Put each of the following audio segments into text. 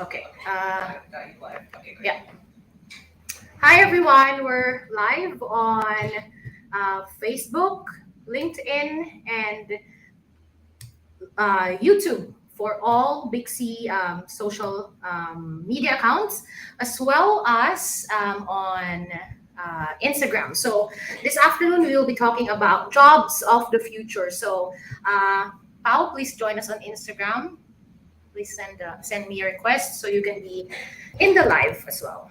Okay. Yeah. Hi, everyone. We're live on Facebook, LinkedIn, and YouTube for all Bixie social media accounts, as well as on Instagram. So this afternoon we will be talking about jobs of the future. So, Pao, please join us on Instagram. Please send me a request so you can be in the live as well.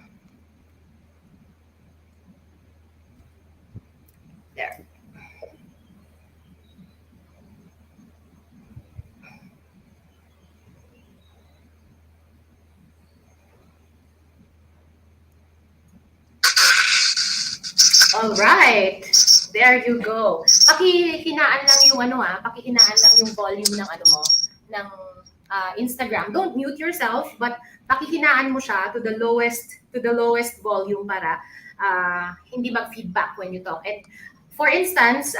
There. All right. There you go. Pakihinaan lang yung pakihinaan lang yung volume ng ng Instagram. Don't mute yourself, but pakihinaan mo siya to the lowest volume para hindi mag-feedback when you talk. And for instance,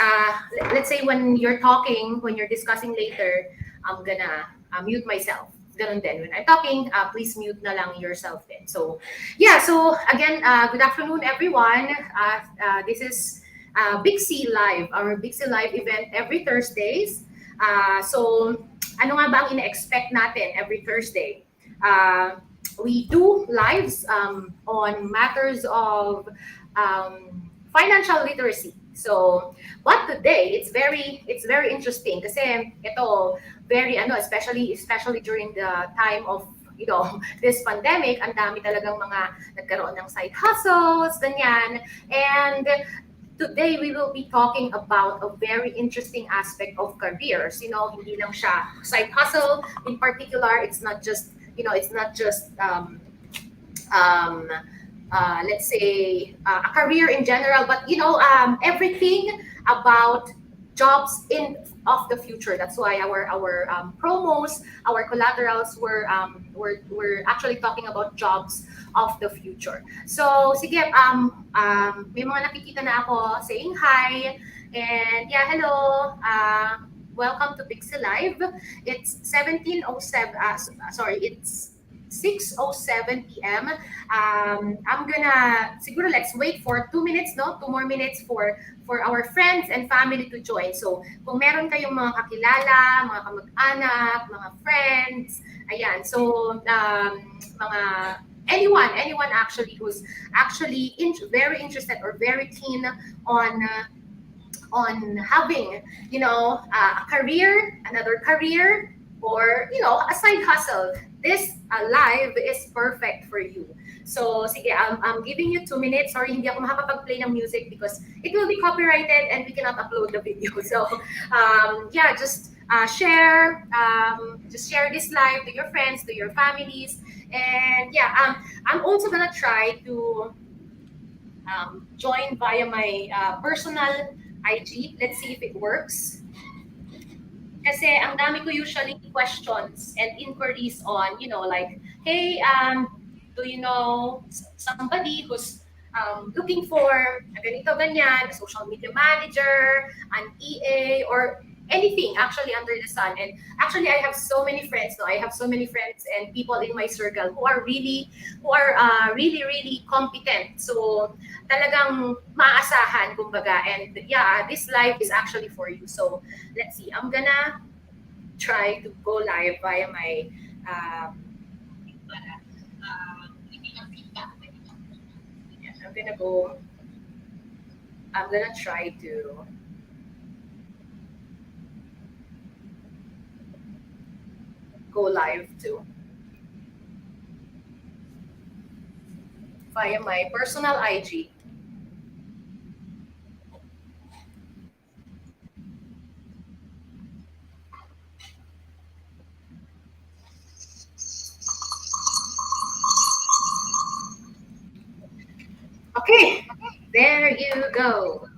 let's say when you're talking, when you're discussing later, I'm gonna mute myself. Ganun din. When I'm talking, please mute na lang yourself din. So, yeah, so again, good afternoon, everyone. This is Bixie Live, our Bixie Live event every Thursdays. So, ano nga ba ang ina-expect natin every Thursday? We do lives on matters of financial literacy. So, but today it's very interesting kasi ito very especially during the time of this pandemic, ang dami talagang mga nagkaroon ng side hustles, ganyan. And today we will be talking about a very interesting aspect of careers. Hindi lang siya side hustle. In particular, it's not just um, let's say a career in general, but everything about jobs in of the future. That's why our promos, our collaterals were actually talking about jobs of the future. So sige, may mga nakikita na ako saying hi, and yeah, hello. Welcome to Pixel Live. It's 17:07. Sorry, it's 6:07 p.m. I'm gonna siguro let's wait for 2 minutes, no? 2 more minutes for our friends and family to join. So, kung meron kayong mga kakilala, mga kamag-anak, mga friends, ayan. So, mga anyone actually who's actually very interested or very keen on having a career, another career, or a side hustle, this live is perfect for you. So sige, I'm giving you 2 minutes. Sorry, hindi ako makakapag-play ng music because it will be copyrighted and we cannot upload the video. So yeah, just share this live to your friends, to your families. And yeah, I'm also gonna try to join via my personal IG. Let's see if it works. Kasi ang dami ko usually questions and inquiries on, like, hey, do you know somebody who's looking for a ganito ganyan, a social media manager, an EA, or anything actually under the sun. And actually, I have so many friends. No, I have so many friends and people in my circle who are really competent. So talagang maasahan, kumbaga. And yeah, this live is actually for you. So let's see. I'm gonna try to go live via my yeah, I'm gonna try to go live too via my personal IG. Okay, there you go.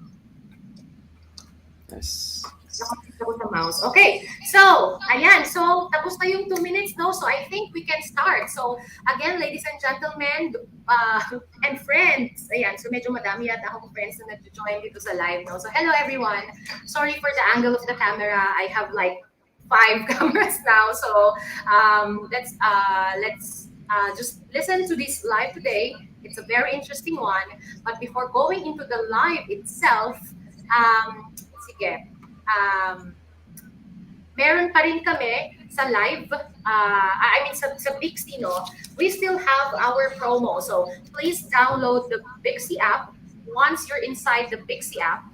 Yes. Nakapit ako sa mouse. Okay, so, ayan. So, tapos na yung 2 minutes, no? So, I think we can start. So, again, ladies and gentlemen, and friends, ayan. So, medyo madami yata akong friends na nag-join dito sa live, no? So, hello, everyone. Sorry for the angle of the camera. I have like 5 cameras now. So, let's Just listen to this live today. It's a very interesting one. But before going into the live itself, sige, um, meron pa rin kami sa live, I mean sa Bixie, no? We still have our promo. So please download the Bixie app. Once you're inside the Bixie app,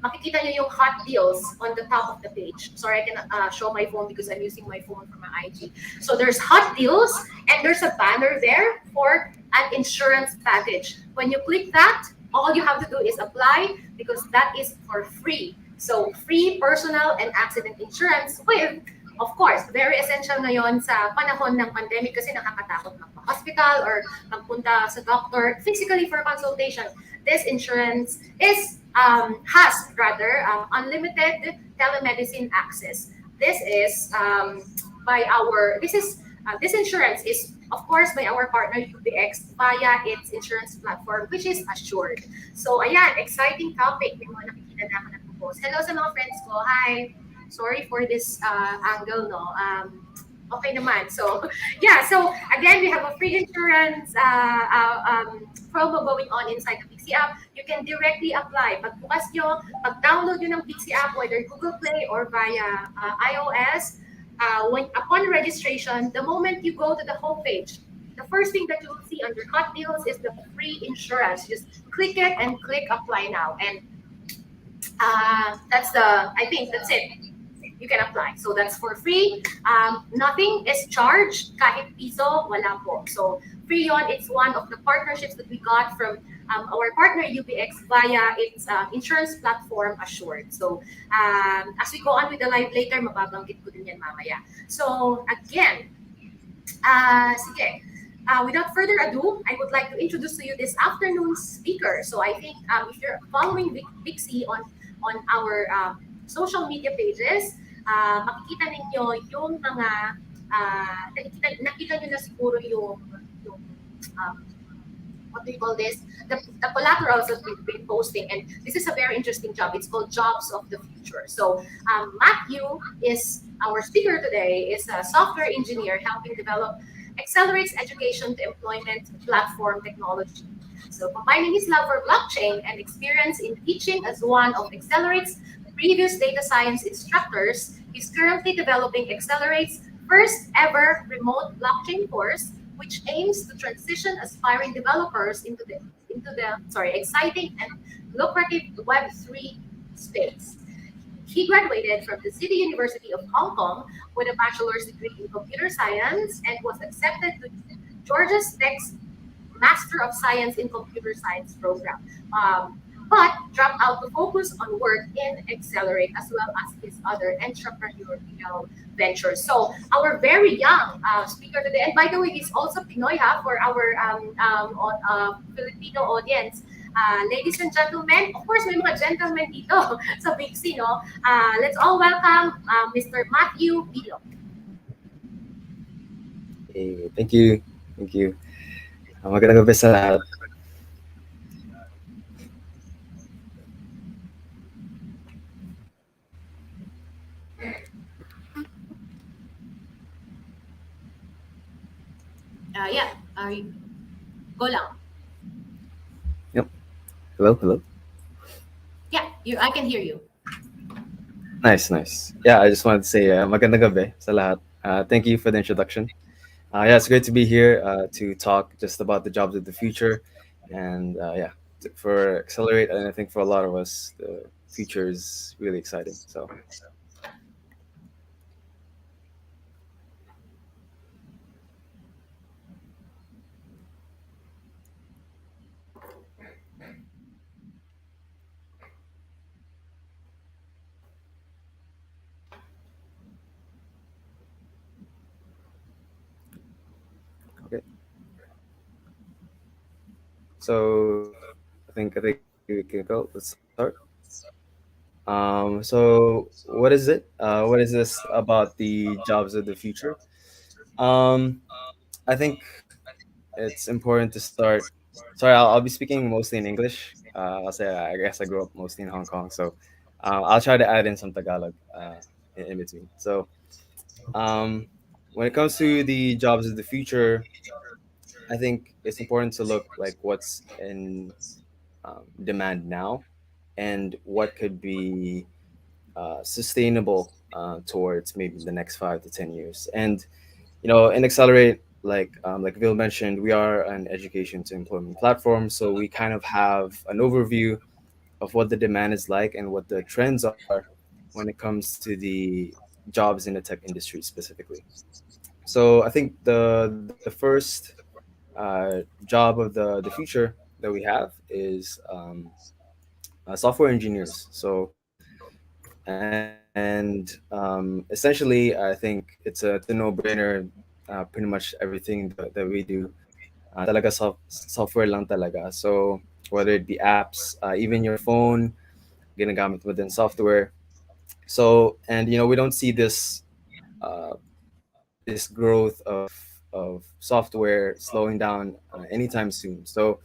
makikita nyo yung hot deals on the top of the page. Sorry, I can show my phone because I'm using my phone for my IG. So there's hot deals and there's a banner there for an insurance package. When you click that, all you have to do is apply because that is for free. So free personal and accident insurance with, of course, very essential ngayon sa panahon ng pandemic kasi nakakatakot magpa-hospital or magpunta sa doctor physically for consultation. This insurance has rather unlimited telemedicine access. This insurance is of course by our partner UBX via its insurance platform which is Assured. So ayan, exciting topic. May mga nakikita na ako nagpo-post. Hello sa mga friends ko. Hi. Sorry for this angle, no. Okay naman. So, yeah. So, again, we have a free insurance promo going on inside the Bixie app. You can directly apply. Pagbukas nyo, pag-download nyo ng Bixie app, whether Google Play or via iOS, upon registration, the moment you go to the homepage, the first thing that you will see under hot deals is the free insurance. Just click it and click apply now. And I think that's it. You can apply. So that's for free. Nothing is charged. Kahit piso, wala po. So free yon. It's one of the partnerships that we got from our partner UBX via its insurance platform Assured. So as we go on with the live later, mababanggit ko din yan mamaya. So again, sige. Without further ado, I would like to introduce to you this afternoon's speaker. So I think if you're following Bixie on our social media pages, makikita ninyo yung mga nakita nyo na siguro yung what do you call this? The collaterals that we've been posting, and this is a very interesting job. It's called Jobs of the Future. So Matthew is our speaker today. Is a software engineer helping develop accelerates education to employment platform technology. So combining his love for blockchain and experience in teaching as one of Accelerate's previous data science instructors, he's currently developing Accelerate's first ever remote blockchain course, which aims to transition aspiring developers into the exciting and lucrative Web3 space. He graduated from the City University of Hong Kong with a bachelor's degree in computer science and was accepted to Georgia Tech's Master of Science in Computer Science program, but dropped out to focus on work in Accelerate as well as his other entrepreneurial ventures. So our very young speaker today, and by the way, he's also Pinoy for our Filipino audience. Ladies and gentlemen, of course, may mga gentlemen dito sa Big C, no? Let's all welcome Mr. Matthew Bilo. Hey, thank you. Thank you. Magandang gabi sa lahat. Yeah, go lang. Yep. Hello. Yeah, I can hear you. Nice. Yeah, I just wanted to say magandang gabi sa lahat. Thank you for the introduction. Yeah, it's great to be here to talk just about the jobs of the future. And yeah, for Accelerate, and I think for a lot of us, the future is really exciting. So okay. So I think we can go. Let's start. So what is it? What is this about the jobs of the future? I think it's important to start. Sorry, I'll be speaking mostly in English. I'll say I guess I grew up mostly in Hong Kong, so I'll try to add in some Tagalog in between. So when it comes to the jobs of the future, I think it's important to look like what's in demand now and what could be sustainable towards maybe the next 5 to 10 years. And in Accelerate, like Bill mentioned, we are an education to employment platform, so we kind of have an overview of what the demand is like and what the trends are when it comes to the jobs in the tech industry specifically. So I think the first job of the future that we have is software engineers. Essentially, I think it's a no-brainer. Pretty much everything that we do, talaga software lang talaga. So whether it be apps, even your phone, ginagamit mo din software. So, and we don't see uh, this growth of software slowing down anytime soon. So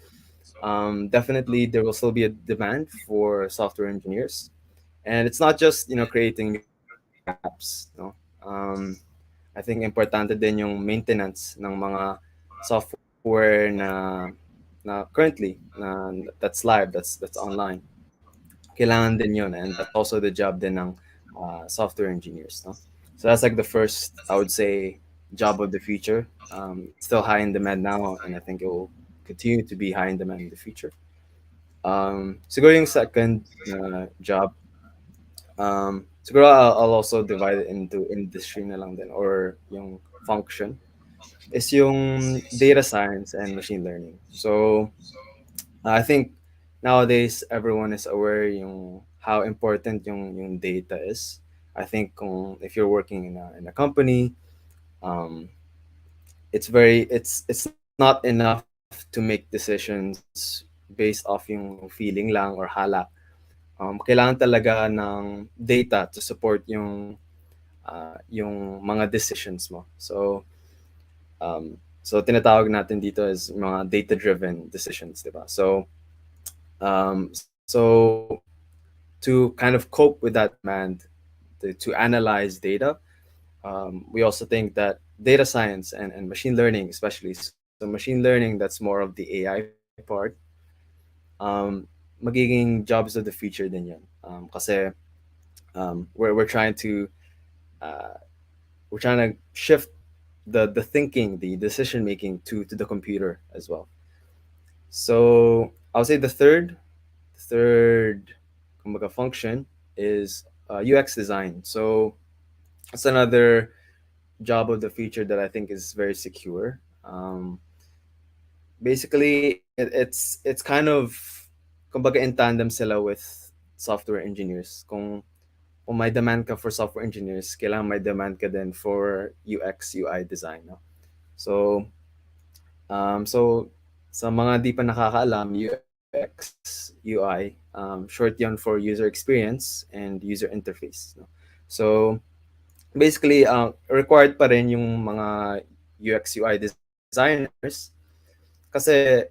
definitely there will still be a demand for software engineers, and it's not just creating new apps. No, um, I think importante din yung maintenance ng mga software na currently that's live, that's online. Kailangan din yun, and that's also the job din ng software engineers. No, so that's like the first, I would say, job of the future. It's still high in demand now, and I think it will continue to be high in demand in the future. Siguro yung second job, siguro I'll also divide it into industry na lang din, or yung function, is yung data science and machine learning. So I think nowadays everyone is aware yung how important yung data is. I think if you're working in a company, um, it's not enough to make decisions based off yung feeling lang or hala. Kailangan talaga ng data to support yung mga decisions mo. So tinatawag natin dito as mga data-driven decisions, di ba? So to kind of cope with that demand, to analyze data, we also think that data science and machine learning, especially, so machine learning, that's more of the AI part, um, magiging jobs of the future din yun. Kasi we're trying to uh, shift the thinking, the decision making to the computer as well. So I would say the third kumbaga, function is UX design. So it's another job of the future that I think is very secure. Basically, it's kind of kumbaga in tandem sila with software engineers. Kung may demand ka for software engineers, kailangan may demand ka din for UX UI design. No? So sa mga di pa nakakaalam, UX UI, short yun for user experience and user interface. No? So basically, required pa rin yung mga UX UI designers, kasi,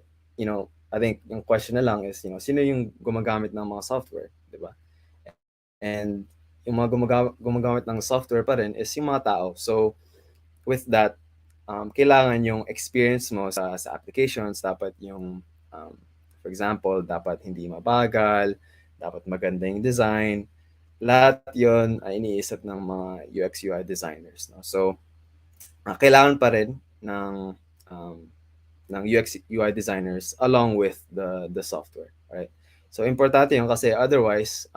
I think yung question na lang is, sino yung gumagamit ng mga software, di ba? And yung mga gumagamit ng software pa rin is yung mga tao. So, with that, kailangan yung experience mo sa applications, dapat for example, dapat hindi mabagal, dapat maganda yung design. Lahat yon ay iniisip ng mga UX UI designers. No? So, kailangan pa rin um, ng UX UI designers along with the software, right? So importante yun kasi otherwise,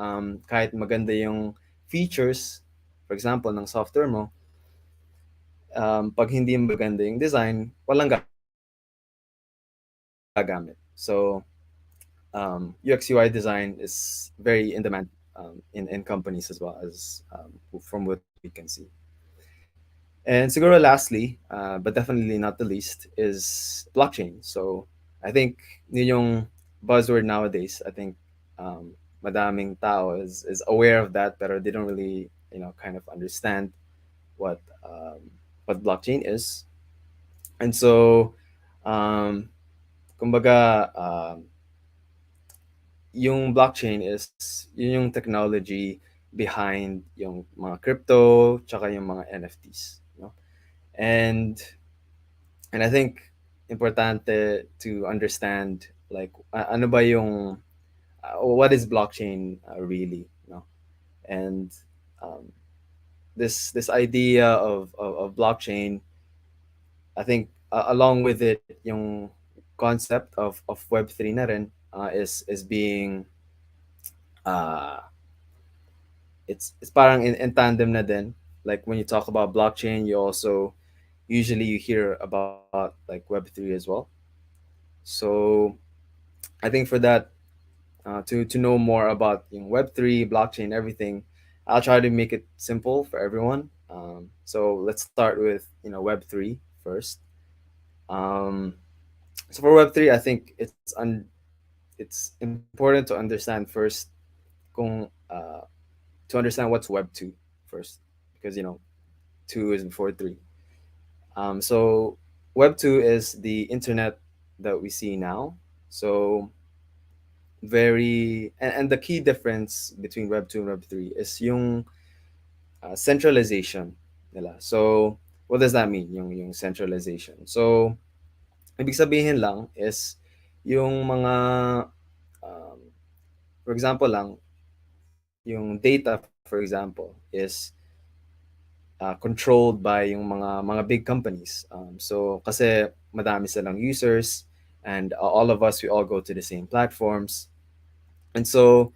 kahit maganda yung features, for example, ng software mo, pag hindi maganda yung design, walang gagamit. So UX UI design is very in demand in companies as well, as from what we can see. And siguro lastly, but definitely not the least, is blockchain. So I think yun yung buzzword nowadays. I think madaming tao is aware of that, but they don't really kind of understand what um, what blockchain is. And so, um, kumbaga, yung blockchain is yun yung technology behind yung mga crypto, tsaka yung mga NFTs. No? And and I think importante to understand like ano ba yung what is blockchain really, no? And um, this idea of blockchain, I think along with it yung concept of Web3 na rin is being uh, it's parang in tandem na din. Like when you talk about blockchain, you also usually you hear about like Web3 as well. So I think for that, to know more about Web3, blockchain, everything, I'll try to make it simple for everyone. So let's start with Web3 first. Um, so for Web3, I think it's important to understand first kung to understand what's Web2 first, because two is before three. So Web2 is the internet that we see now. So and the key difference between Web2 and Web3 is yung centralization nila. So what does that mean, yung centralization? So ibig sabihin lang is yung mga um, for example lang, yung data for example is controlled by yung mga big companies. So kasi madami silang users, and all of us, we all go to the same platforms. And so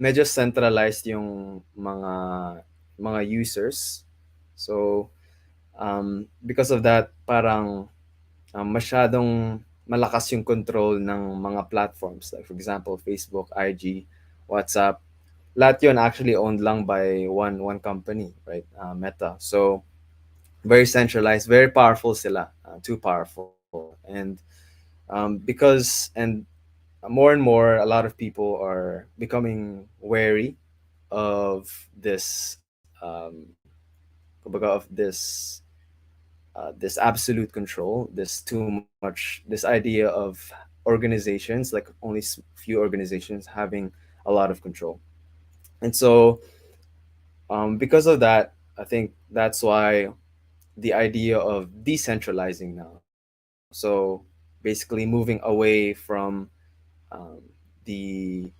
medyo centralized yung mga users. So because of that, parang masyadong malakas yung control ng mga platforms. Like for example, Facebook, IG, WhatsApp, lahat yun actually owned lang by one company, right? Meta. So very centralized, very powerful sila, too powerful. And because and more and more, a lot of people are becoming wary of this kumbaga, of this absolute control, this too much, this idea of organizations, like only few organizations having a lot of control. And so because of that, I think that's why the idea of decentralizing now. So basically moving away from um, the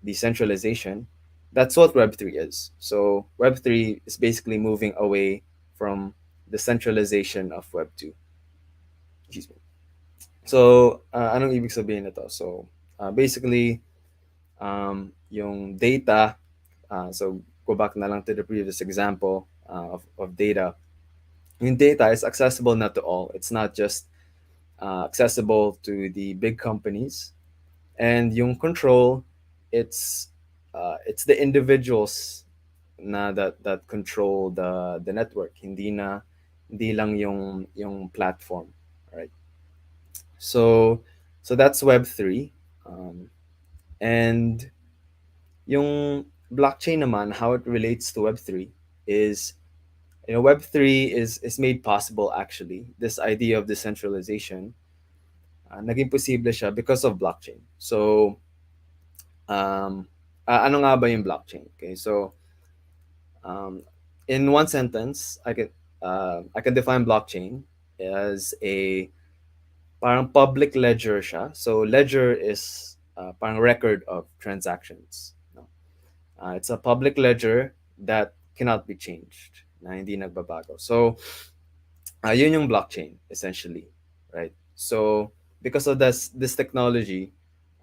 decentralization. That's what Web3 is. So Web3 is basically moving away from the centralization of Web2. Excuse me. So anong ibig sabihin nito? So basically yung data. So go back na lang to the previous example of data. Yung data is accessible not to all. It's not just accessible to the big companies. And yung control, it's the individuals na that control the network. Hindi lang yung platform, right? So that's Web3. Um, and yung blockchain naman, how it relates to Web3 is, Web3 is made possible actually. This idea of decentralization, naging posible siya because of blockchain. So ano nga ba yung blockchain? Okay, so um, in one sentence, I can define blockchain as a parang public ledger siya. So ledger is parang record of transactions. No? It's a public ledger that cannot be changed, na hindi nagbabago. So yun yung blockchain essentially, right? So because of this technology,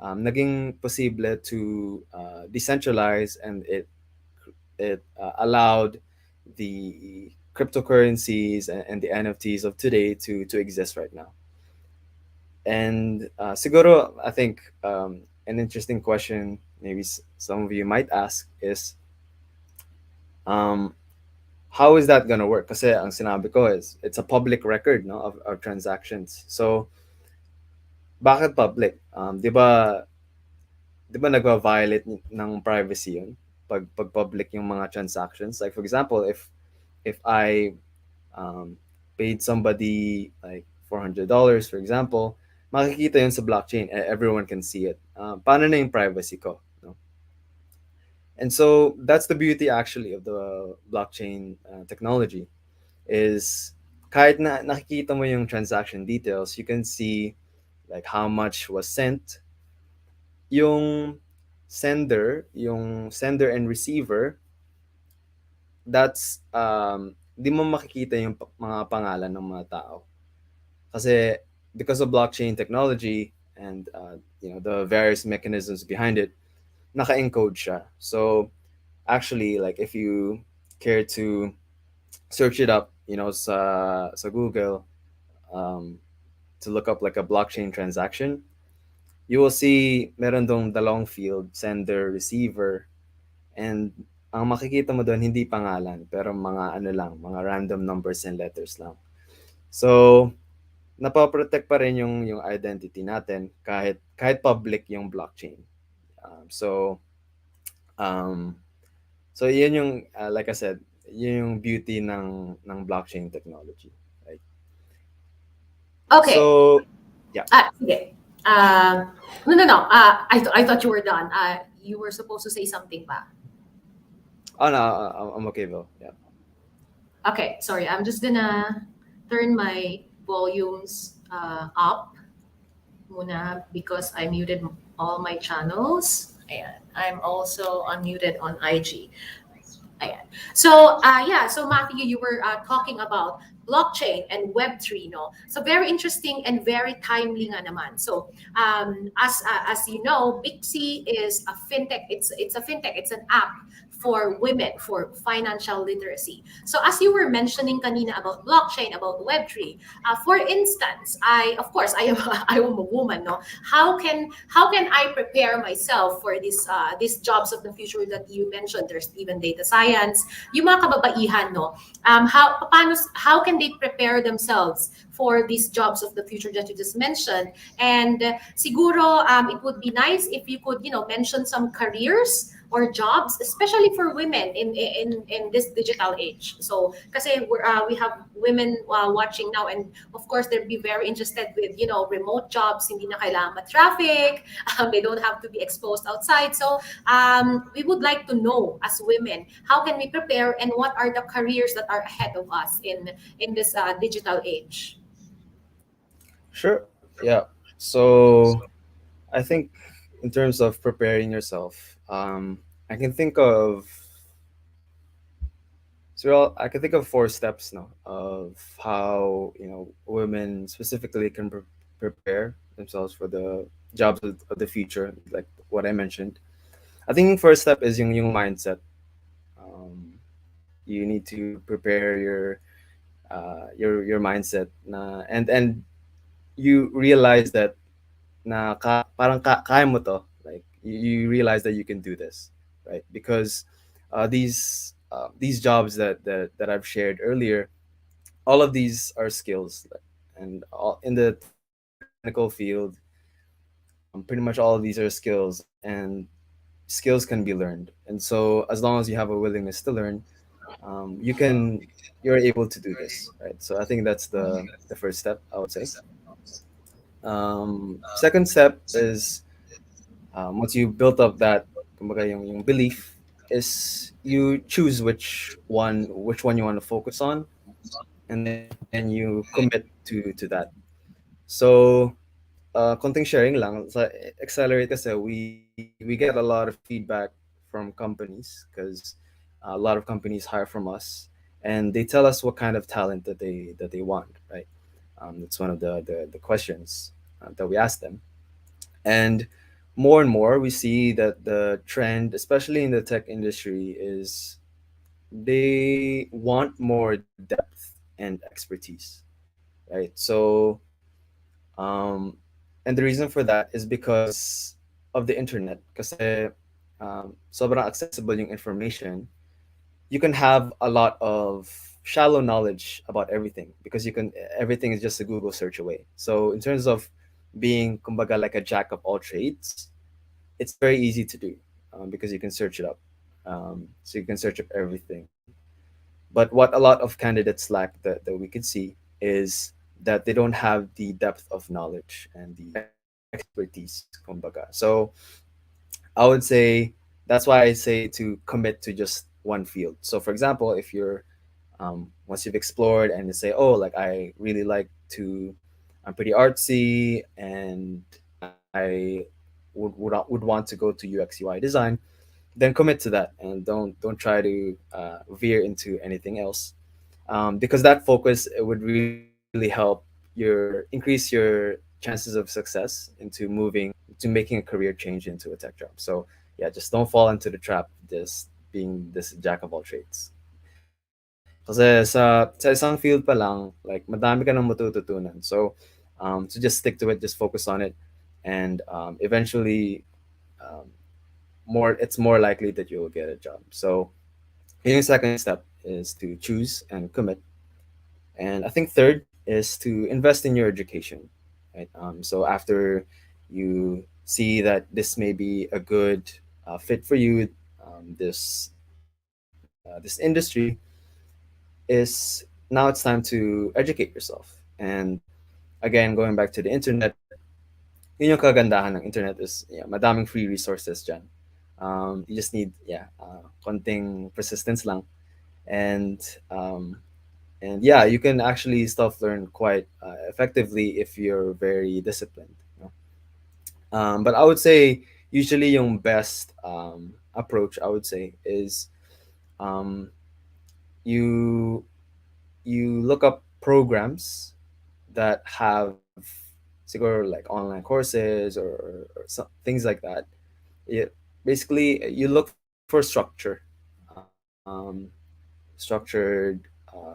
naging posible to decentralize, and it allowed the cryptocurrencies and the NFTs of today to exist right now. And siguro, I think an interesting question maybe some of you might ask is, um, how is that gonna work? Kasi ang sinabi ko is it's a public record, no, of transactions. So bakit public? Di ba nagva-violate ng privacy yun pag public yung mga transactions? Like for example, if I um, paid somebody like $400, for example, makikita yun sa blockchain. Everyone can see it. Paano na yung privacy ko? No? And so that's the beauty actually of the blockchain technology is kahit na nakikita mo yung transaction details, you can see like how much was sent, yung yung sender and receiver, that's di mo makikita yung mga pangalan ng mga tao kasi because of blockchain technology and the various mechanisms behind it, naka-encode siya. So actually, like if you care to search it up, sa Google, um, to look up like a blockchain transaction, you will see meron dong dalawang field, sender, receiver, and ang makikita mo doon hindi pangalan, pero mga ano lang, mga random numbers and letters lang. So, napoprotect pa rin yung identity natin kahit public yung blockchain. Um, so, um, so yun yung like I said, yun yung beauty ng blockchain technology. Right? Okay. So, yeah. Sige. No, no, no. I thought you were done. You were supposed to say something pa. Oh no, I'm okay though. Yeah. Okay, sorry. I'm just gonna turn my volumes up muna because I muted all my channels. Ayan. I'm also unmuted on IG. Ayan. So, yeah, so Matthew, you were talking about blockchain and Web3, no? So very interesting and very timely nga naman. So, as you know, Bixie is a fintech. It's a fintech. It's an app for women for financial literacy. So as you were mentioning kanina about blockchain, about Web3, for instance, I of course I am I am a woman, no? How can I prepare myself for these jobs of the future that you mentioned? There's even data science. Yung mga kababaihan, no? How can they prepare themselves for these jobs of the future that you just mentioned? And siguro it would be nice if you could, mention some careers or jobs, especially for women in this digital age. So, kasi we have women watching now, and of course they'll be very interested with remote jobs. Hindi na kailangan ma-traffic. They don't have to be exposed outside. So, we would like to know as women how can we prepare and what are the careers that are ahead of us in this digital age. Sure. Yeah. So I think in terms of preparing yourself, I can think of I can think of four steps now of how women specifically can prepare themselves for the jobs of the future, like what I mentioned. I think first step is yung mindset. You need to prepare your mindset na and you realize that kaya mo to, like you realize that you can do this, right? Because these jobs that I've shared earlier, all of these are skills, and all in the technical field, pretty much all of these are skills, and skills can be learned. And so as long as you have a willingness to learn, you're able to do this, right? So I think that's the first step, I would say. Second step is, once you built up that kumbaga yung belief, is you choose which one you want to focus on, and then you commit to that. So konting sharing lang sa Accelerate, kasi we get a lot of feedback from companies, because a lot of companies hire from us, and they tell us what kind of talent that they want, right? That's one of the questions that we ask them. And more we see that the trend, especially in the tech industry, is they want more depth and expertise, right? So, um, and the reason for that is because of the internet. Kasi sobrang accessible yung information. You can have a lot of shallow knowledge about everything, because everything is just a Google search away. So in terms of being kumbaga like a jack of all trades, it's very easy to do, because you can search it up. So you can search up everything. But what a lot of candidates lack, that we could see, is that they don't have the depth of knowledge and the expertise, kumbaga. So I would say that's why I say to commit to just one field. So for example, if you're Once you've explored and you say, oh, like I really like to, I'm pretty artsy and I would want to go to UX UI design, then commit to that and don't try to veer into anything else, because that focus, it would really help increase your chances of success into making a career change into a tech job. So yeah, just don't fall into the trap just being this jack of all trades. Kasi sa isang field pa lang, like madami ka nang matututunan. So to just stick to it, just focus on it, and eventually, um, it's more likely that you will get a job. So your second step is to choose and commit. And I think third is to invest in your education, right? So after you see that this may be a good fit for you, this industry is now it's time to educate yourself. And again, going back to the internet, yun yung kagandahan ng internet is, yeah, madaming free resources dyan. You just need, yeah, konting persistence lang. And and yeah, you can actually self learn quite effectively if you're very disciplined. You know? But I would say usually yung best approach, I would say, is um, you you look up programs that have siguro like online courses or things like that. It, basically, you look for structure, um, structured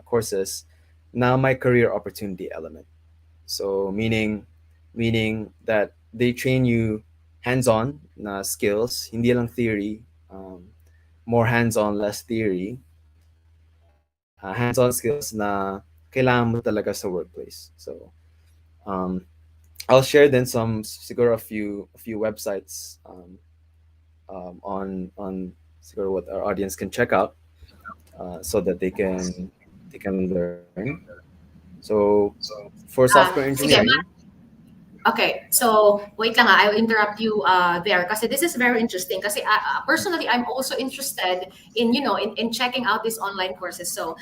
courses. Now my career opportunity element. So meaning that they train you hands-on na skills, hindi lang theory, more hands-on, less theory, hands-on skills na kailangan mo talaga sa workplace. So um, I'll share then some siguro a few websites on siguro what our audience can check out, so that they can learn. So for software Sige, engineering, okay, so wait lang I'll interrupt you there kasi this is very interesting kasi personally I'm also interested in in checking out these online courses. So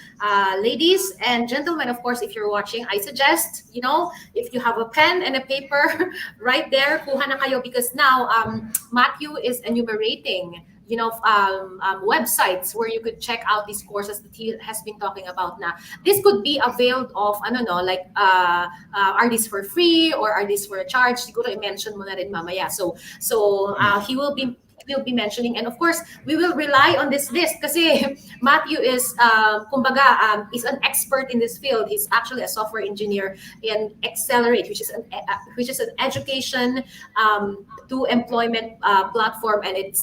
ladies and gentlemen, of course, if you're watching, I suggest, if you have a pen and a paper right there, kuha na kayo because now Matthew is enumerating websites where you could check out these courses that he has been talking about na this could be availed of ano no like are these for free or are these for a charge? Siguro i-mention mo na rin mamaya. So he will be mentioning, and of course we will rely on this list kasi Matthew is kumbaga is an expert in this field. He's actually a software engineer in Accelerate, which is an education to employment platform, and it's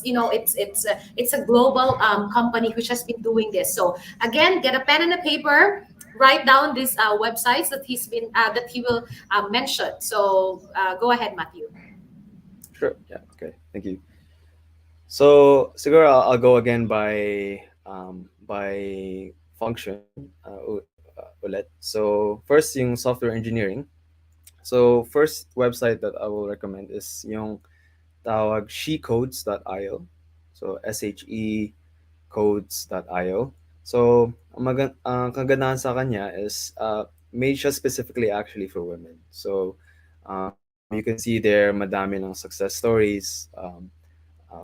a global company which has been doing this. So again, get a pen and a paper, write down these websites that he will mention. So go ahead, Matthew. sure, yeah, okay, thank you. So siguro I'll go again by function ulit. So first yung software engineering. So first website that I will recommend is yung tawag shecodes.io. So shecodes.io. So ang kagandahan sa kanya is made siya specifically actually for women. So you can see there madami ng success stories,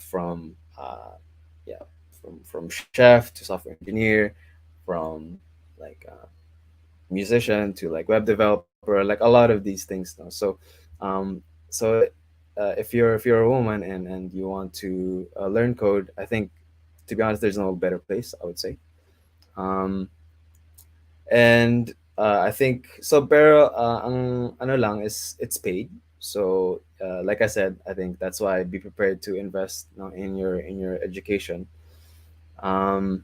from yeah, from chef to software engineer, from like musician to like web developer, like a lot of these things now. So if you're a woman and you want to learn code, I think, to be honest, there's no better place, I would say. um, and I think so, pero ang ano lang is it's paid. So like I said, I think that's why be prepared to invest, no, in your education. um,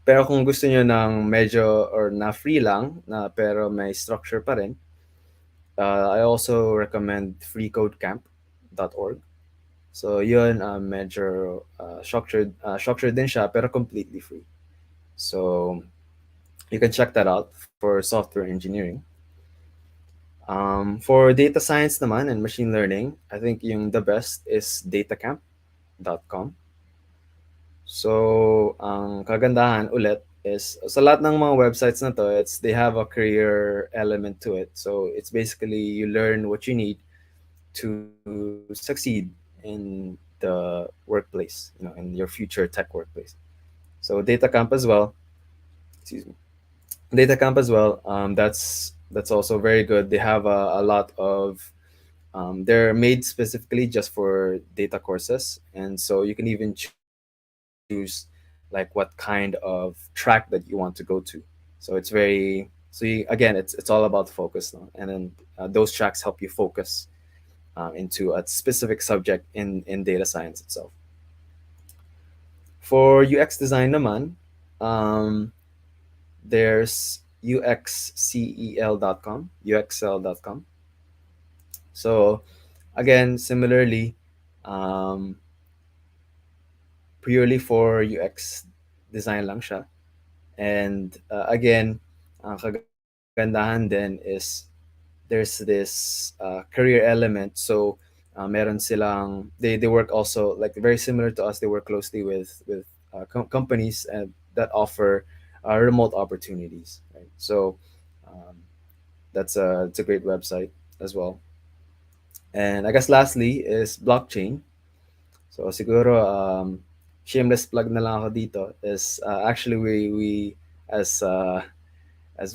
pero kung gusto niyo ng medyo or na free lang na pero may structure pa rin, I also recommend freecodecamp.org. So yun, medyo structured din siya pero completely free. So you can check that out for software engineering. For data science naman and machine learning, I think yung the best is datacamp.com. So ang kagandahan ulit is sa lahat ng mga websites na to, it's they have a career element to it. So it's basically you learn what you need to succeed in the workplace, in your future tech workplace. So data camp as well. Excuse me. Data camp as well. That's also very good. They have a lot of they're made specifically just for data courses, and so you can even choose like what kind of track that you want to go to. So it's very again, it's all about focus now, and then those tracks help you focus into a specific subject in data science itself. For UX design naman, um, there's uxcel.com, uxcel.com. So again, similarly, um, purely for UX design lang siya. And again, ang kagandahan din is there's this career element. So meron silang they work also like very similar to us. They work closely with companies that offer remote opportunities. Right. So um, it's a great website as well. And I guess lastly is blockchain. So siguro shameless plug na lang ako dito is actually we as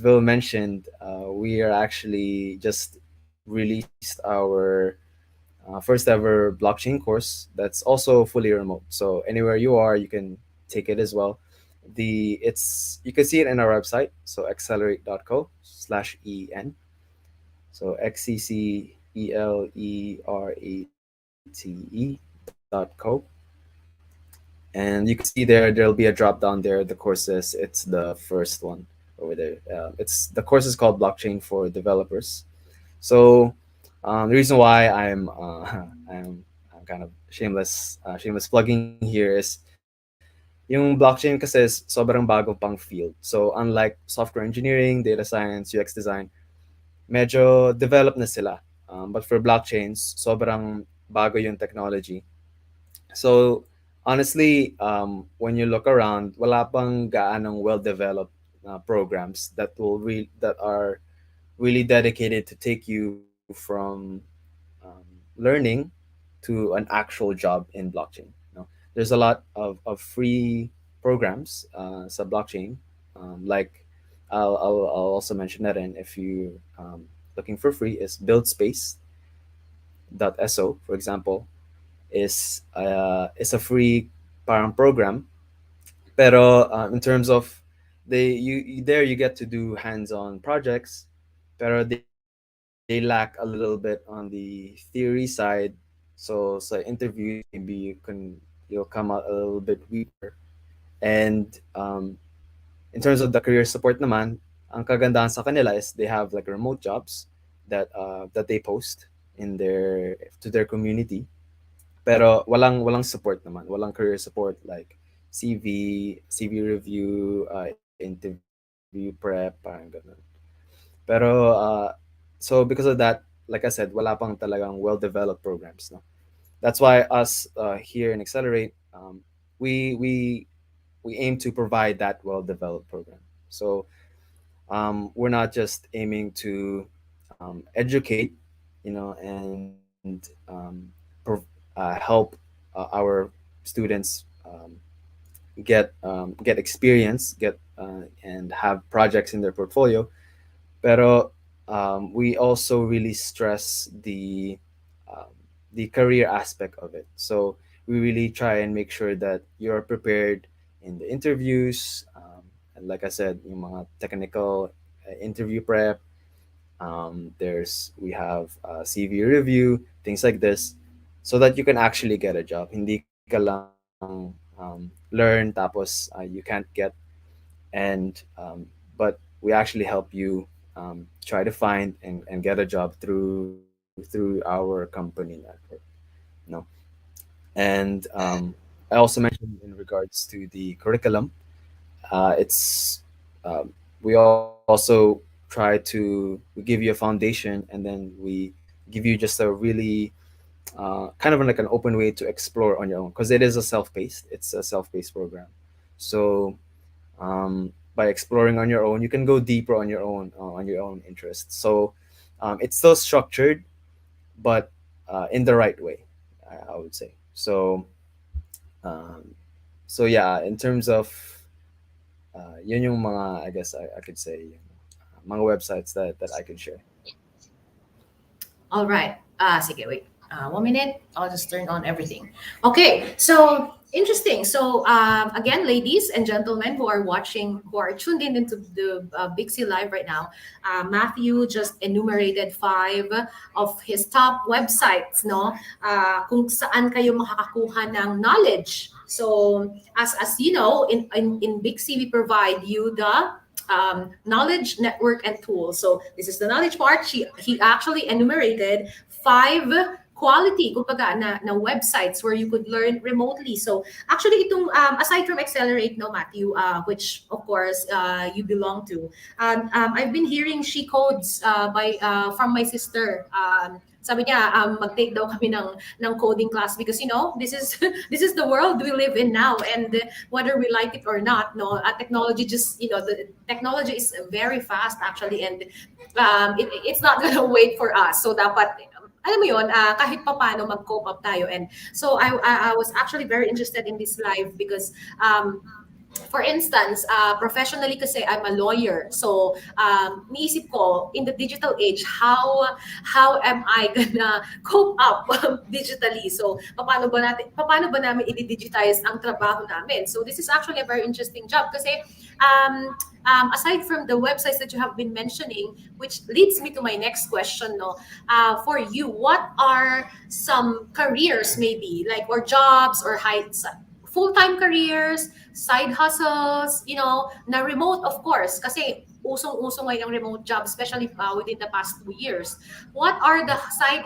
Will mentioned, we are actually just released our first ever blockchain course that's also fully remote. So anywhere you are, you can take it as well. It's you can see it in our website. So accelerate.co/en. So XCCELERATE.co. And you can see there'll be a drop down there. The courses, it's the first one over there. It's the course is called Blockchain for Developers. So the reason why I'm kind of shameless plugging here is yung blockchain kasi is sobrang bagong pang field. So unlike software engineering, data science, UX design, medyo developed na sila. But for blockchains, sobrang bago yung technology. So honestly, when you look around, wala pang gaanong well-developed programs that are really dedicated to take you from learning to an actual job in blockchain. There's a lot of free programs sa blockchain, like I'll also mention that. And if you looking for free, is buildspace.so, for example, is a free parang program. Pero in terms of there you get to do hands-on projects, pero they lack a little bit on the theory side. So interviews, maybe you'll come out a little bit weaker. And in terms of the career support naman, ang kagandahan sa kanila is they have like remote jobs that they post in their to their community. Pero walang support naman, walang career support like CV review, interview prep, parang ganun. Pero so because of that, like I said, wala pang talagang well-developed programs, no. That's why us here in Accelerate, we we we aim to provide that well-developed program. So we're not just aiming to educate, and help our students get experience, get and have projects in their portfolio. Pero we also really stress um, the career aspect of it. So we really try and make sure that you're prepared in the interviews. And like I said, yung mga technical interview prep. We have CV review, things like this, so that you can actually get a job. Hindi ka lang learn tapos you can't get, and but we actually help you try to find and get a job through our company network. No, and I also mentioned in regards to the curriculum, it's we also try to we give you a foundation, and then we give you just a really kind of like an open way to explore on your own, because it's a self-paced program. So by exploring on your own, you can go deeper on your own interests. So it's still structured, but in the right way, I would say. So um, so yeah, in terms of yun yung mga, I guess I could say, mga websites that I could share. All right. Sige, wait. 1 minute. I'll just turn on everything. Okay. So interesting. So again, ladies and gentlemen who are watching, who are tuned in into the Bixie Live right now, Matthew just enumerated 5 of his top websites, no? Kung saan kayo makakakuha ng knowledge. So as you know, in Bixie we provide you the knowledge network and tools. So this is the knowledge part. He actually enumerated 5 quality kumbaga na websites where you could learn remotely. So actually itong aside from Accelerate, no, Matthew, which of course you belong to, I've been hearing she codes by from my sister. Sabi niya, mag-take daw kami ng coding class because this is this is the world we live in now, and whether we like it or not, no, technology just the technology is very fast actually, and it's not gonna wait for us. So dapat alam mo yun, kahit pa paano mag-cope up tayo. And so I was actually very interested in this live because for instance, professionally kasi I'm a lawyer. So, niisip ko, in the digital age, how am I gonna cope up digitally? So, paano ba namin i-digitize ang trabaho namin? So, this is actually a very interesting job kasi aside from the websites that you have been mentioning, which leads me to my next question, no? For you, what are some careers maybe, like, or jobs or full-time careers, side hustles, na remote, of course, kasi usong-uso ngayon ang remote job, especially within the past 2 years. What are the side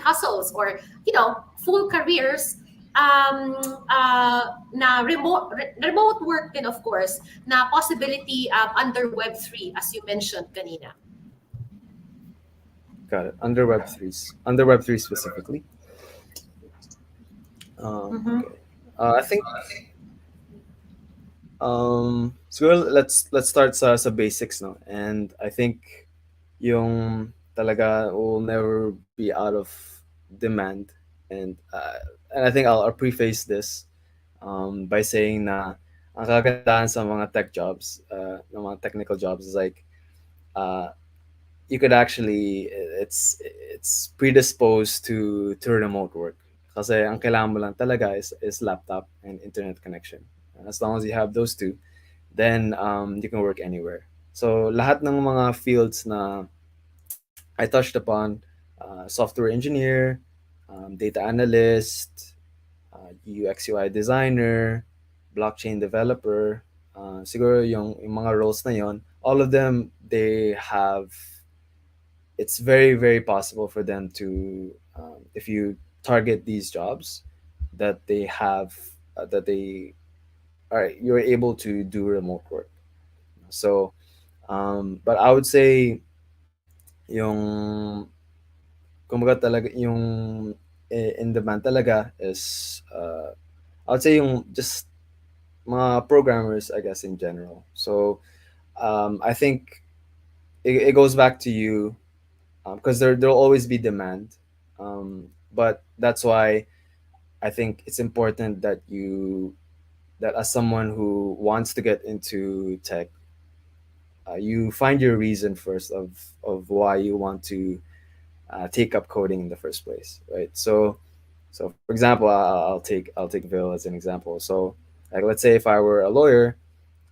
hustles or, full careers na remote work din, of course, na possibility under Web3, as you mentioned kanina? Got it. Under Web3 specifically. Mm-hmm. Okay. I think so let's start sa basics, no. And I think yung talaga will never be out of demand, and I think I'll preface this by saying na ang kagandahan sa mga tech jobs, ng mga technical jobs is like uh, you could actually it's predisposed to remote work kasi ang kailangan mo lang talaga is laptop and internet connection. As long as you have those two, then you can work anywhere. So lahat ng mga fields na I touched upon, software engineer, data analyst, UX UI designer, blockchain developer, siguro yung mga roles na yon, all of them, they have, it's very very possible for them to, if you target these jobs, that they have, that they are, you're able to do remote work. So but I would say yung kumbaga talaga yung in demand talaga is I would say yung just mga programmers, I guess, in general. So I think it goes back to you, because there'll always be demand, but that's why I think it's important that that as someone who wants to get into tech, you find your reason first of why you want to take up coding in the first place, right? So for example, I'll take Bill as an example. So like, let's say if I were a lawyer,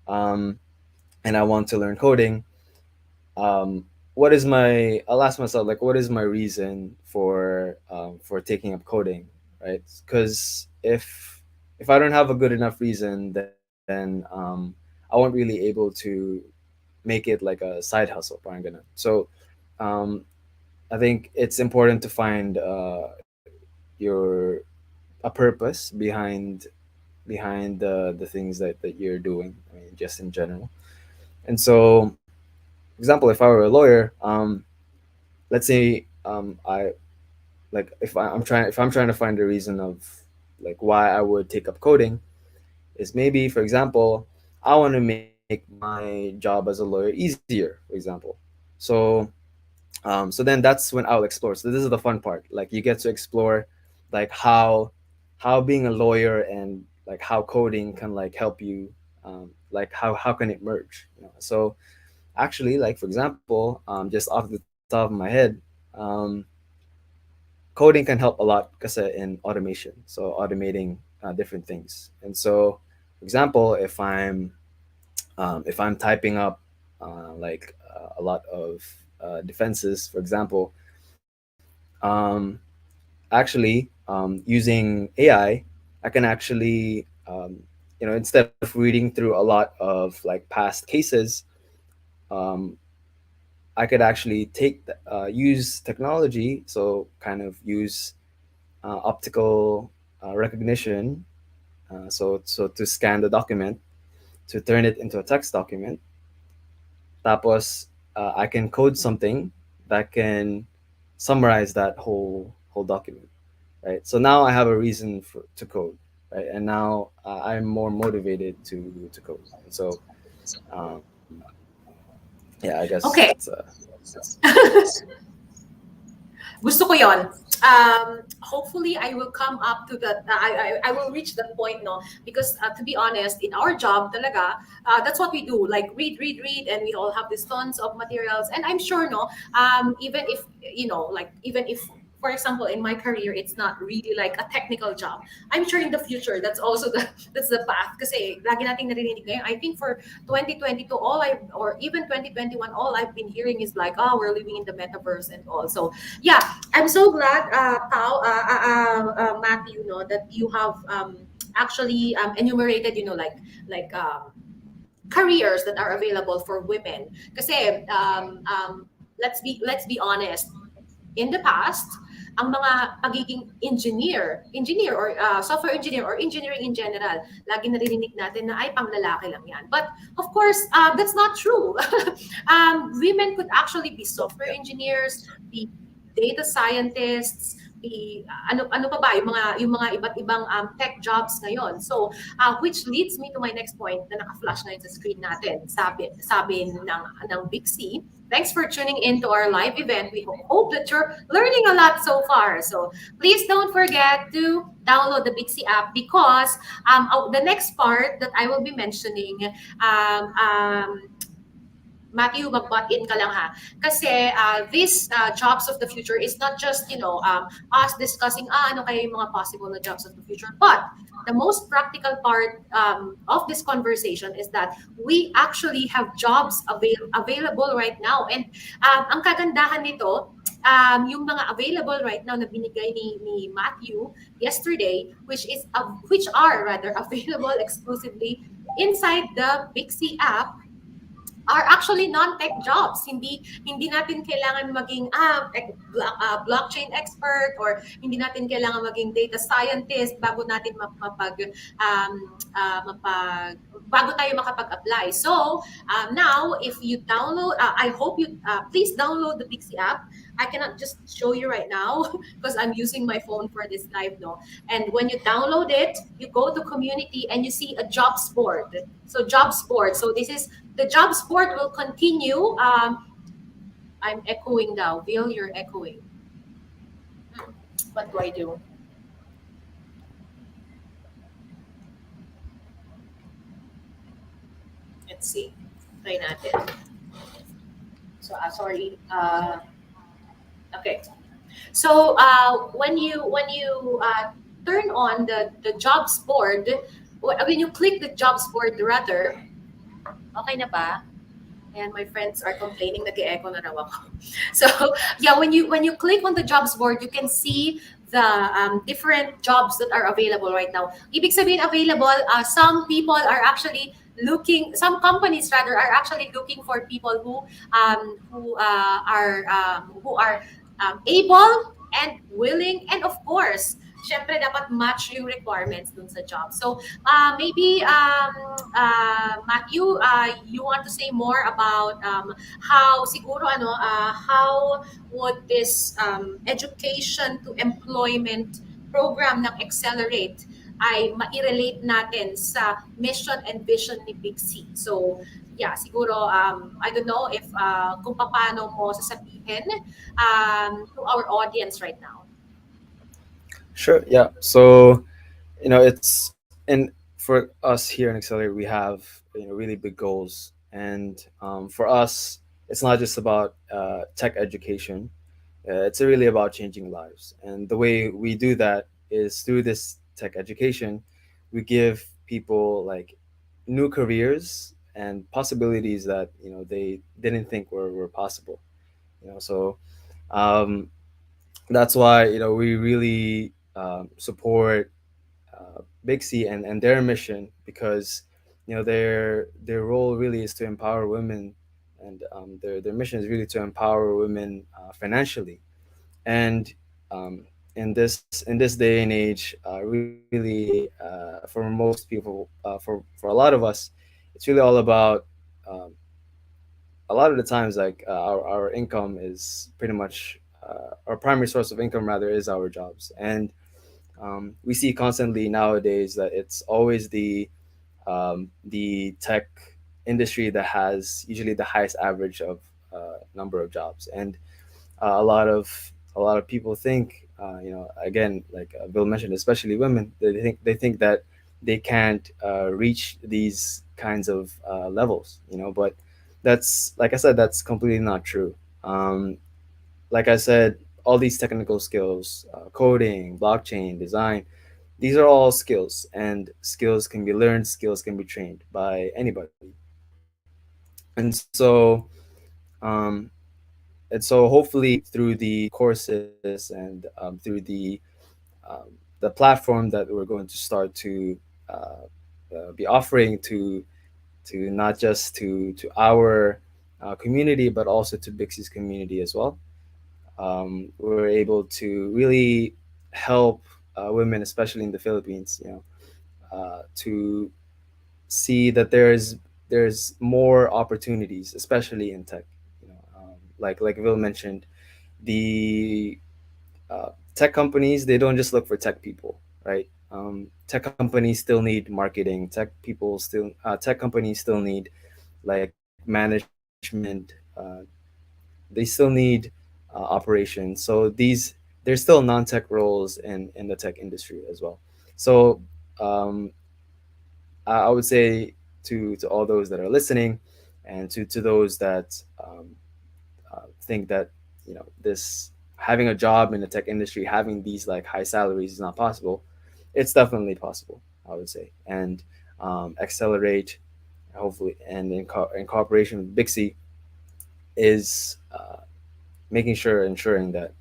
um, and I want to learn coding, um, what is my? I'll ask myself, like, what is my reason for taking up coding, right? Because if I don't have a good enough reason, then I won't really able to make it like a side hustle, parang ganun. So um, I think it's important to find your a purpose behind the things that you're doing. I mean, just in general. And so, example, if I were a lawyer, let's say I like if I'm trying to find a reason of like why I would take up coding, is maybe, for example, I want to make my job as a lawyer easier, for example. So so then that's when I'll explore. So this is the fun part. Like you get to explore like how being a lawyer and like how coding can like help you, like how can it merge, you know? So actually, like for example, just off the top of my head, um, coding can help a lot because in automation, so automating different things. And so for example, if I'm typing up a lot of defenses, for example, um, actually using AI, I can actually instead of reading through a lot of like past cases, um, I could actually use technology, so kind of use optical recognition, so to scan the document to turn it into a text document. Tapos, I can code something that can summarize that whole document, right? So now I have a reason to code, right? And now I'm more motivated to code. And so, um, yeah, I guess Okay. that's Gusto ko yon. Hopefully, I will come up to that. I will reach that point, no? Because to be honest, in our job, talaga, that's what we do. Like read, and we all have these tons of materials. And I'm sure, no, even if like even if, for example, in my career, it's not really like a technical job. I'm sure in the future, that's also the that's the path. Kasi lagi nating narinig ngayon. I think for 2022, or even 2021, all I've been hearing is like, oh, we're living in the metaverse and all. So yeah, I'm so glad, Matthew, that you have actually enumerated, careers that are available for women. Kasi let's be honest, in the past, ang mga pagiging engineer or software engineer or engineering in general, lagi naririnig natin na ay panglalaki lang yan. But of course, that's not true. Women could actually be software engineers, be data scientists, be ano pa ba yung mga iba't ibang tech jobs ngayon. So which leads me to my next point na naka-flash na yun sa screen natin. Sabi ng Bixie, thanks for tuning in to our live event. We hope that you're learning a lot so far. So please don't forget to download the Bixie app, because the next part that I will be mentioning, um, um, Matthew, mag-butt in ka lang ha. Kasi this jobs of the future is not just, us discussing, ano kaya yung mga possible na jobs of the future. But the most practical part of this conversation is that we actually have jobs available right now. And ang kagandahan nito, yung mga available right now na binigay ni Matthew yesterday, which are rather available exclusively inside the Bixie app, are actually non-tech jobs. Hindi natin kailangan maging blockchain expert, or hindi natin kailangan maging data scientist bago natin bago tayo makapag-apply. So now, if you download, I hope you please download the Bixie app. I cannot just show you right now because I'm using my phone for this live, no. And when you download it, you go to community and you see a jobs board. So jobs board. So this is the jobs board will continue. I'm echoing now. Bill, you're echoing. What do I do? Let's see. Try natin. So, sorry. Okay. So when you turn on the jobs board, when you click the jobs board, rather, okay na ba? And my friends are complaining, nag-echo na raw ako. So yeah, when you click on the jobs board, you can see the different jobs that are available right now. Ibig sabihin available, some people are actually looking, some companies rather are actually looking for people who are able and willing, and of course, syempre dapat match yung requirements dun sa job. So maybe Matthew, you want to say more about how siguro how would this education to employment program ng Accelerate ay ma-relate natin sa mission and vision ni Bixie. So, yeah, siguro, I don't know if kung paano mo sasabihin to our audience right now. Sure. Yeah. So, it's and for us here in Accelerate, we have really big goals, and for us, it's not just about tech education. It's really about changing lives, and the way we do that is through this tech education. We give people like new careers and possibilities that they didn't think were possible. So um, that's why we really support Bixie and their mission, because their role really is to empower women, and their mission is really to empower women financially. And um, in this day and age, really, for most people, for a lot of us, it's really all about um, a lot of the times, like our income is pretty much our primary source of income, rather, is our jobs. And we see constantly nowadays that it's always the tech industry that has usually the highest average of number of jobs. And a lot of people think, again, like Bill mentioned, especially women, they think that they can't reach these kinds of levels, but that's, like I said, that's completely not true. um, like I said, all these technical skills, coding, blockchain, design, these are all skills, and skills can be learned, skills can be trained by anybody. And so, um, hopefully through the courses and um, the platform that we're going to start to be offering to not just to our community, but also to Bixie's community as well. We're able to really help women, especially in the Philippines, to see that there's more opportunities, especially in tech. Like Vil mentioned, the tech companies, they don't just look for tech people, right? Tech companies still need marketing. Tech companies still need like management. They still need operations. So there's still non-tech roles in the tech industry as well. So um, I would say to all those that are listening, and to those that think that this having a job in the tech industry, having these like high salaries is not possible. It's definitely possible, I would say. And Accelerate, hopefully, and in cooperation with Bixie, is making sure, ensuring that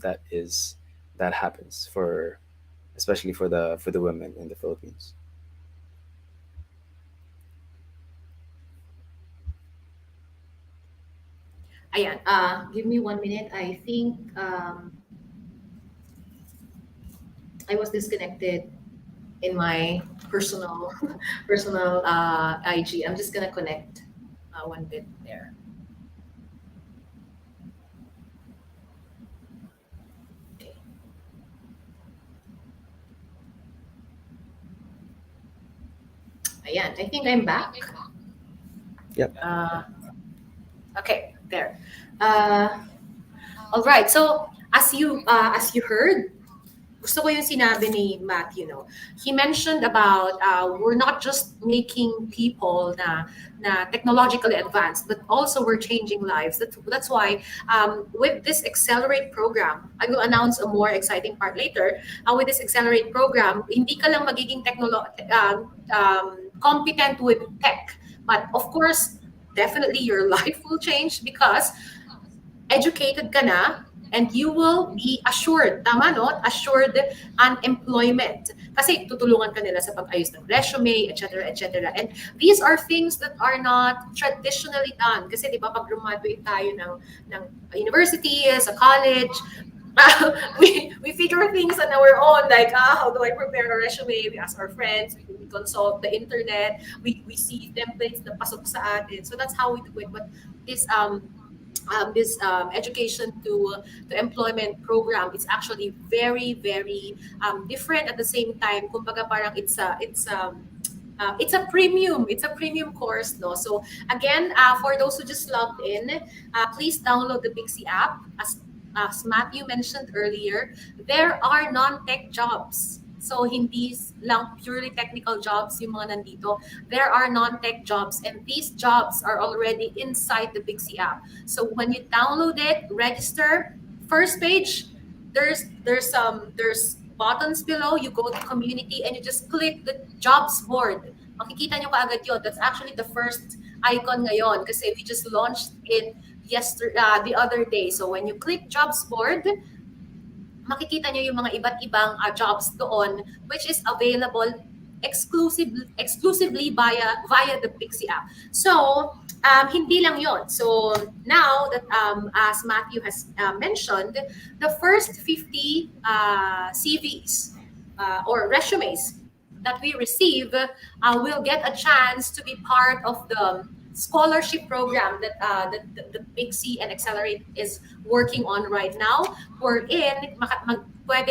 that is that happens for, especially for the women in the Philippines. Ayan, give me 1 minute. I think I was disconnected in my personal personal IG. I'm just gonna connect one bit there. Okay. Ayan, I think I'm back. Yep. Uh, okay, there. Uh, all right. So as you heard, gusto ko yung sinabi ni Matthew, no? He mentioned about we're not just making people na technologically advanced, but also we're changing lives. That's why with this Accelerate program, I will announce a more exciting part later. With this Accelerate program, hindi ka lang magiging competent with tech, but of course, definitely your life will change because educated ka na and you will be assured, tama no? Assured unemployment. Kasi tutulungan ka nila sa pag-ayos ng resume, etc., etc. And these are things that are not traditionally done. Kasi di ba pag graduate tayo ng university, sa college, we figure things on our own, like how do I prepare a resume? We ask our friends, we consult the internet, we see templates na pasok sa atin. So that's how we do it. But this this education to employment program, it's actually very very different. At the same time, kumbaga parang it's a premium, course, no? So again, for those who just logged in, please download the Bixie app. As Matthew mentioned earlier, there are non-tech jobs. So hindi lang purely technical jobs yung mga nandito. There are non-tech jobs, and these jobs are already inside the Bixie app. So when you download it, register, first page, there's buttons below. You go to community and you just click the jobs board. Makikita nyo kaagad yun. That's actually the first icon ngayon kasi we just launched it the other day. So when you click jobs board, makikita nyo yung mga iba't ibang jobs doon, which is available exclusively via the Pixie app. So hindi lang yon. So now that as Matthew has mentioned, the first 50 CVs or resumes that we receive will get a chance to be part of the scholarship program that Pixie and Accelerate is working on right now. Wherein pwede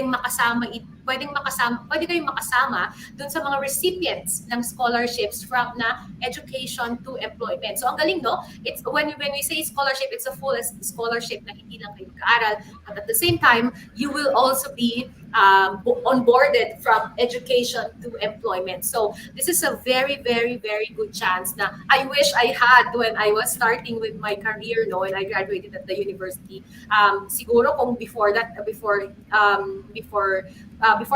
kayong makasama dun sa mga recipients ng scholarships from na education to employment. So ang galing, no? It's when we say scholarship, it's a full scholarship na hindi lang kayo mag-aaral, but at the same time, you will also be onboarded from education to employment. So this is a very, very, very good chance na I wish I had when I was starting with my career, no, when I graduated at the university. Siguro kung before that, before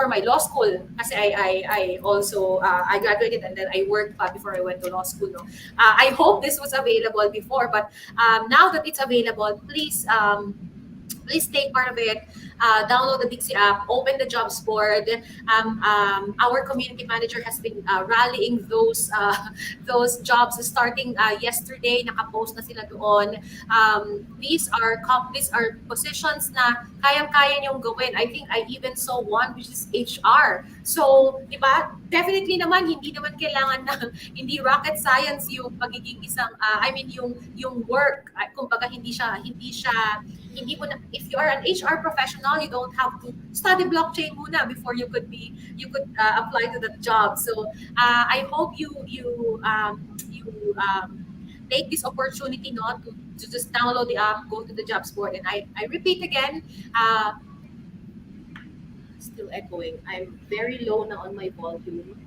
my law school, kasi I also I graduated and then I worked pa before I went to law school, no. I hope this was available before, but now that it's available, please take part of it. Download the Dixie app, open the jobs board. Our community manager has been rallying those jobs starting yesterday. Nakapost na sila doon. These are positions na kayang-kaya niyong gawin. I think I even saw one which is HR. So, di ba? Definitely naman, hindi naman kailangan na hindi rocket science yung pagiging isang yung work. Kumbaga hindi mo na, if you are an HR professional, you don't have to study blockchain muna before you could apply to that job. So I hope you take this opportunity, not to just download the app, go to the jobs board, and I repeat again, still echoing. I'm very low now on my volume.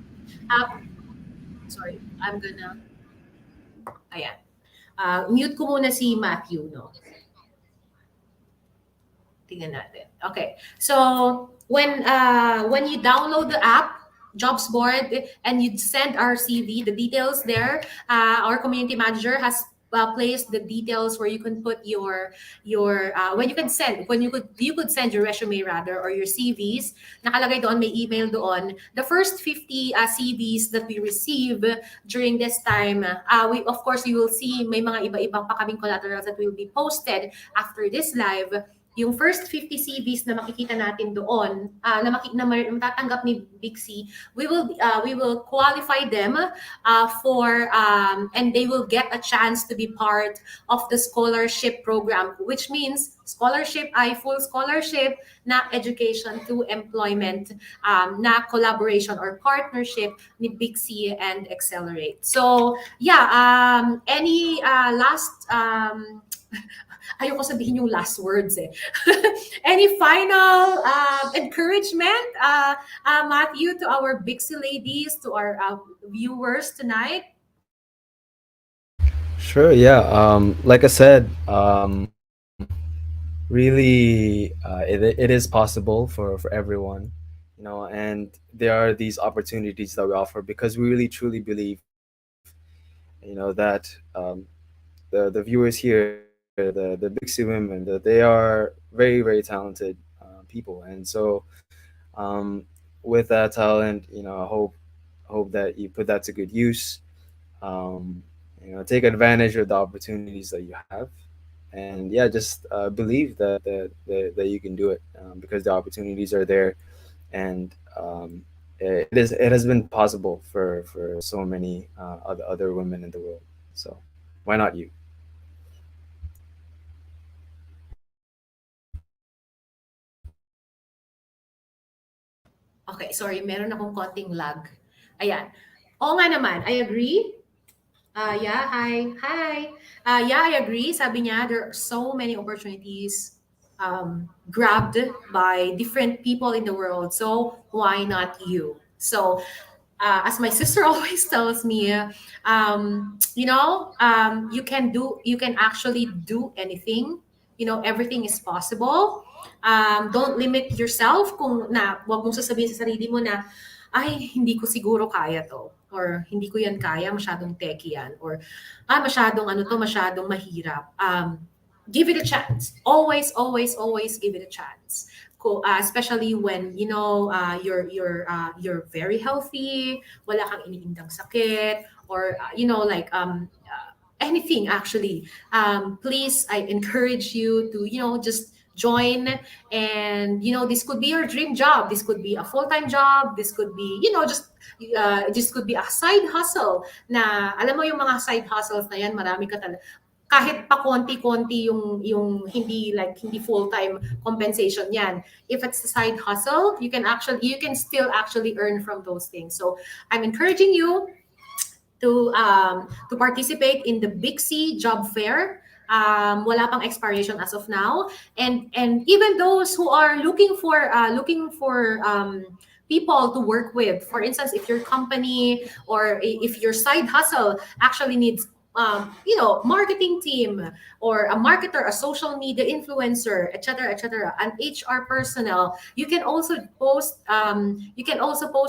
Sorry, I'm gonna, ayan. Mute ko muna si Matthew, no? Tingnan natin. Okay. So, when you download the app, Jobs Board, and you send our CV, the details there, our community manager has placed the details where you can put your you could send your resume rather, or your CVs. Nakalagay doon, may email doon. The first 50 CVs that we receive during this time, we of course you will see may mga iba-ibang pa kaming collaterals that will be posted after this live. Yung first 50 CVs na makikita natin doon, na matatanggap ni Bixie, we will qualify them and they will get a chance to be part of the scholarship program, which means scholarship ay full scholarship na education to employment, na collaboration or partnership ni Bixie and Accelerate. So yeah, any last ayoko sabihin yung last words eh. Any final encouragement, Matthew, to our Bixie ladies, to our viewers tonight? Sure. Yeah. Like I said, really, it is possible for everyone, and there are these opportunities that we offer because we really truly believe, that the viewers here, the Bixie women, that they are very very talented people, and so with that talent, I hope that you put that to good use. Take advantage of the opportunities that you have, and yeah, just believe that you can do it, because the opportunities are there, and it has been possible for so many other women in the world. So why not you? Okay, sorry, meron akong konting lag. Ayan. Oo nga naman, I agree. Yeah, hi. Hi. Yeah, I agree. Sabi niya, there are so many opportunities grabbed by different people in the world. So why not you? So as my sister always tells me, you can actually do anything. Everything is possible. Don't limit yourself kung na wag mong sasabihin sa sarili mo na ay hindi ko siguro kaya to or hindi ko yan kaya, masyadong techy yan or masyadong ano to, masyadong mahirap. Give it a chance. Always, always, always give it a chance. Especially when you're very healthy, wala kang iniindang sakit, or like anything actually. Please, I encourage you to just join, and this could be your dream job, this could be a full-time job, this could be this could be a side hustle na alam mo yung mga side hustles na yan, marami ka talaga kahit pa konti-konti yung hindi full-time compensation yan. If it's a side hustle, you can still actually earn from those things. So I'm encouraging you to participate in the Bixie Job Fair. Wala pang expiration as of now, and even those who are looking for people to work with. For instance, if your company or if your side hustle actually needs marketing team or a marketer, a social media influencer, etc., an HR personnel, you can also post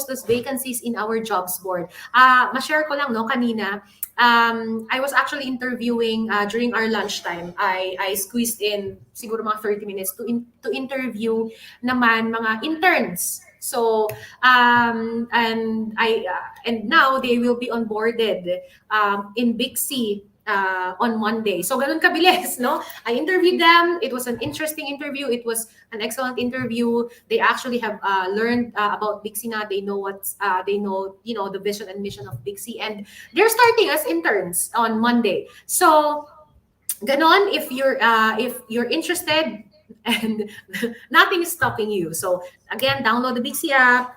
those vacancies in our jobs board. Ma-share ko lang, no, kanina, I was actually interviewing during our lunchtime. I squeezed in siguro mga 30 minutes to interview naman mga interns. So and now they will be onboarded in Bixie on Monday. So ganun kabilis, no? I interviewed them. It was an interesting interview. It was an excellent interview. They actually have learned about Bixie na. They know the vision and mission of Bixie, and they're starting as interns on Monday. So ganon, if you're interested, and nothing is stopping you. So again, download the Bixie app,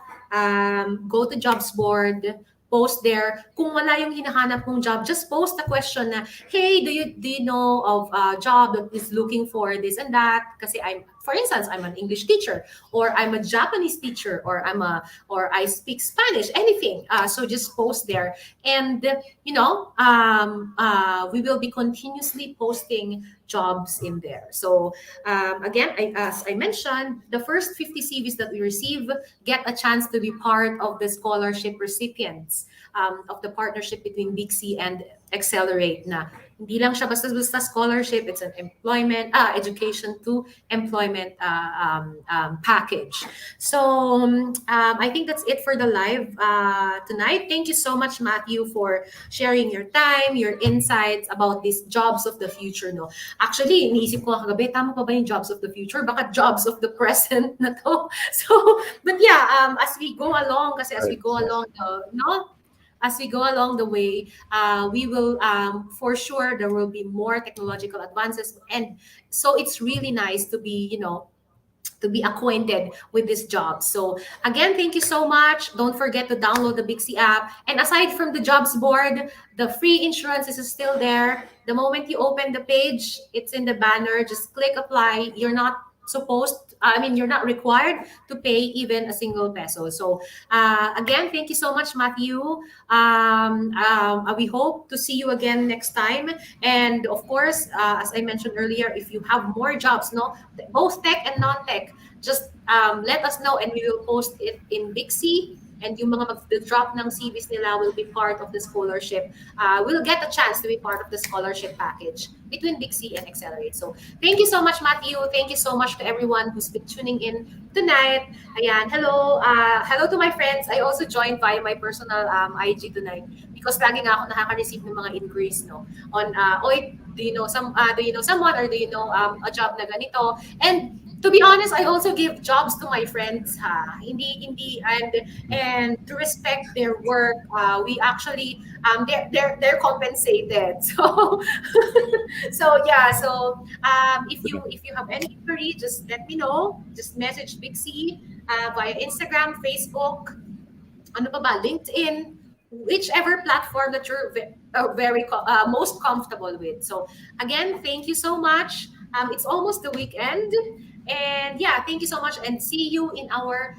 go to jobs board, post there. Kung wala yung hinahanap mong job, just post a question na, hey, do you know of a job that is looking for this and that? Kasi for instance, I'm an English teacher, or I'm a Japanese teacher, or I speak Spanish, anything. So just post there, and we will be continuously posting jobs in there. So again, as I mentioned, the first 50 CVs that we receive get a chance to be part of the scholarship recipients of the partnership between Bixie and Accelerate na hindi lang siya basta-basta scholarship, it's an education to employment package. So I think that's it for the live tonight. Thank you so much, Matthew, for sharing your time, your insights about these jobs of the future. No? Actually, iniisip ko kagabi, tama pa ba yung jobs of the future? Baka jobs of the present na to. So, but yeah, as we go along, kasi as we go along, as we go along the way, we will, for sure, there will be more technological advances. And so it's really nice to be acquainted with this job. So again, thank you so much. Don't forget to download the Bixie app. And aside from the jobs board, the free insurance is still there. The moment you open the page, it's in the banner. Just click apply. You're not required to pay even a single peso. So again, thank you so much, Matthew. We hope to see you again next time. And of course, as I mentioned earlier, if you have more jobs, both tech and non-tech, just let us know, and we will post it in Bixie. And yung mga mag-drop ng CVs nila will be part of the scholarship. Will get a chance to be part of the scholarship package between Bixie and Accelerate. So thank you so much, Matthew. Thank you so much to everyone who's been tuning in tonight. Ayan, hello. Hello to my friends. I also joined via my personal IG tonight because lagi nga ako nakaka-receive ng mga inquiries on oy, do you know someone, or do you know a job na ganito? And to be honest, I also give jobs to my friends, hindi, and to respect their work, we actually they're compensated. So so if you have any inquiry, just let me know. Just message Bixie. via Instagram, Facebook, ano pa ba, LinkedIn, whichever platform that you're most comfortable with. So again, thank you so much. It's almost the weekend, and yeah, thank you so much, and see you in our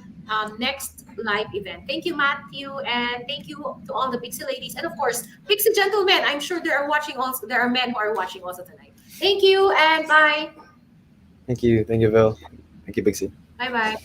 next live event. Thank you, Matthew, and thank you to all the Pixie ladies, and of course, Pixie gentlemen. I'm sure there are watching also. There are men who are watching also tonight. Thank you, and bye. Thank you, Vel. Thank you, Bixie. Bye bye.